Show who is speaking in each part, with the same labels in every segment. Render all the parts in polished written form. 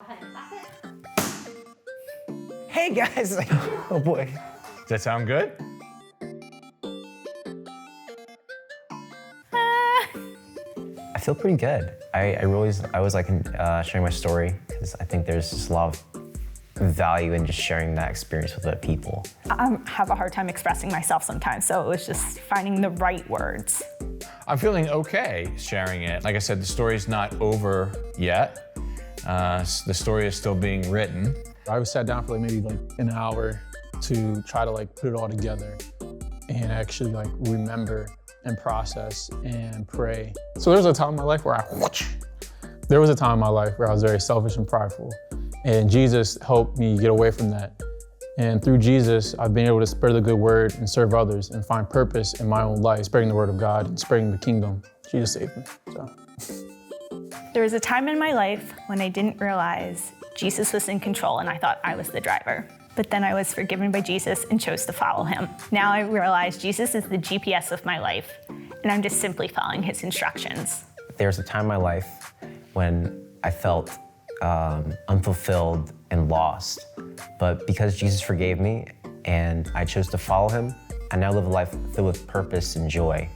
Speaker 1: ahead and clap it.
Speaker 2: Hey guys! Oh boy.
Speaker 3: Does that sound good?
Speaker 2: I feel pretty good. I was like sharing my story because I think there's just a lot of value in just sharing that experience with other people.
Speaker 4: I have a hard time expressing myself sometimes, so it was just finding the right words.
Speaker 3: I'm feeling okay sharing it. Like I said, the story's not over yet. The story is still being written.
Speaker 5: I sat down for maybe an hour to try to put it all together and actually remember and process and pray. So there was a time in my life where I was very selfish and prideful. And Jesus helped me get away from that. And through Jesus, I've been able to spread the good word and serve others and find purpose in my own life, spreading the word of God and spreading the kingdom. Jesus saved me, so.
Speaker 4: There was a time in my life when I didn't realize Jesus was in control and I thought I was the driver. But then I was forgiven by Jesus and chose to follow him. Now I realize Jesus is the GPS of my life, and I'm just simply following his instructions.
Speaker 2: There was a time in my life when I felt unfulfilled and lost. But because Jesus forgave me and I chose to follow him, I now live a life filled with purpose and joy.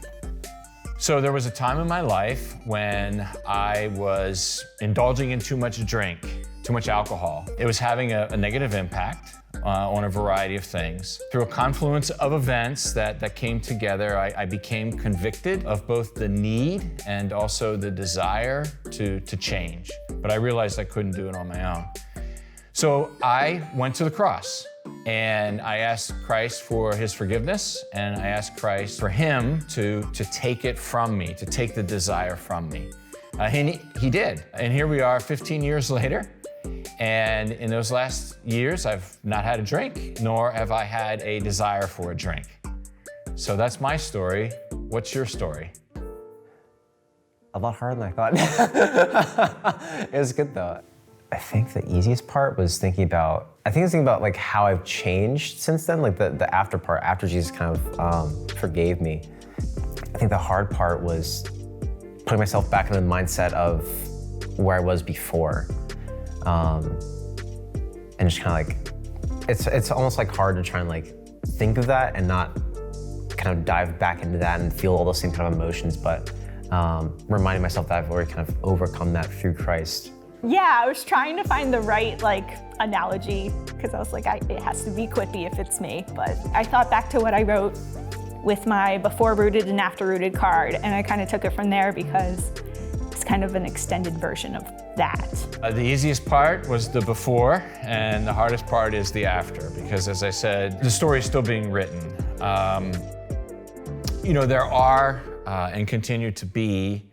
Speaker 3: So there was a time in my life when I was indulging in too much drink, too much alcohol. It was having a negative impact on a variety of things. Through a confluence of events that came together, I became convicted of both the need and also the desire to change. But I realized I couldn't do it on my own. So I went to the cross and I asked Christ for his forgiveness, and I asked Christ for him to take it from me, to take the desire from me. And he did. And here we are 15 years later. And in those last years, I've not had a drink, nor have I had a desire for a drink. So that's my story. What's your story?
Speaker 2: A lot harder than I thought. It was good though. I think the easiest part was thinking about how I've changed since then, the after part, after Jesus kind of forgave me. I think the hard part was putting myself back into the mindset of where I was before. And just kind of it's almost hard to try and think of that and not kind of dive back into that and feel all those same kind of emotions, but reminding myself that I've already kind of overcome that through Christ.
Speaker 4: Yeah, I was trying to find the right analogy because I was it has to be quippy if it's me. But I thought back to what I wrote with my before rooted and after rooted card, and I kind of took it from there because it's kind of an extended version of that.
Speaker 3: The easiest part was the before, and the hardest part is the after, because as I said, the story is still being written. There are and continue to be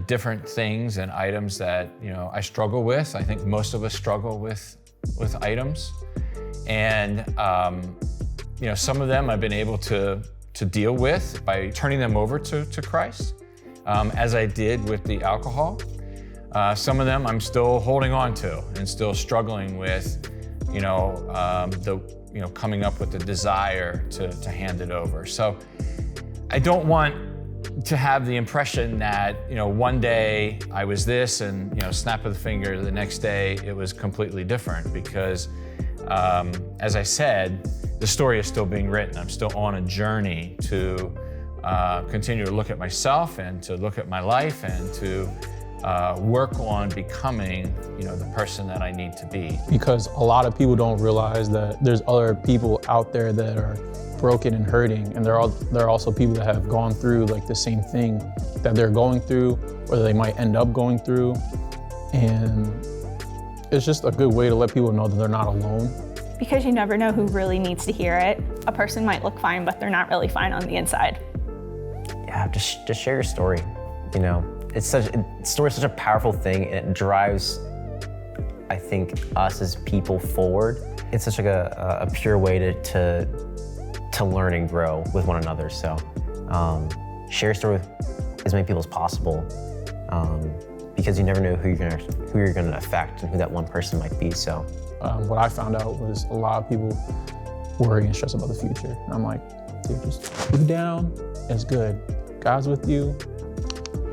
Speaker 3: different things and items that I struggle with. I think most of us struggle with items, and some of them I've been able to deal with by turning them over to Christ, as I did with the alcohol. Some of them I'm still holding on to and still struggling with, coming up with the desire to hand it over. So I don't want to have the impression that, one day I was this and, snap of the finger, the next day it was completely different, because as I said, the story is still being written. I'm still on a journey to continue to look at myself and to look at my life and to work on becoming, the person that I need to be.
Speaker 5: Because a lot of people don't realize that there's other people out there that are broken and hurting, and there are also people that have gone through the same thing that they're going through, or they might end up going through. And it's just a good way to let people know that they're not alone.
Speaker 4: Because you never know who really needs to hear it. A person might look fine, but they're not really fine on the inside.
Speaker 2: Yeah, just share your story. Story is such a powerful thing, and it drives, I think, us as people forward. It's such a pure way to learn and grow with one another. So share your story with as many people as possible, because you never know who you're gonna affect and who that one person might be. So
Speaker 5: what I found out was a lot of people worry and stress about the future. And I'm like, dude, just put it down. It's good. God's with you.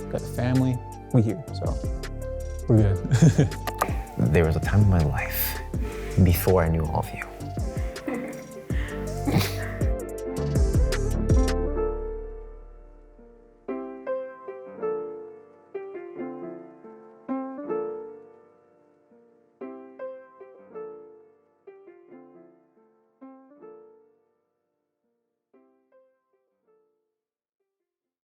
Speaker 5: Got the family. We here, so we're good.
Speaker 2: There was a time in my life before I knew all of you.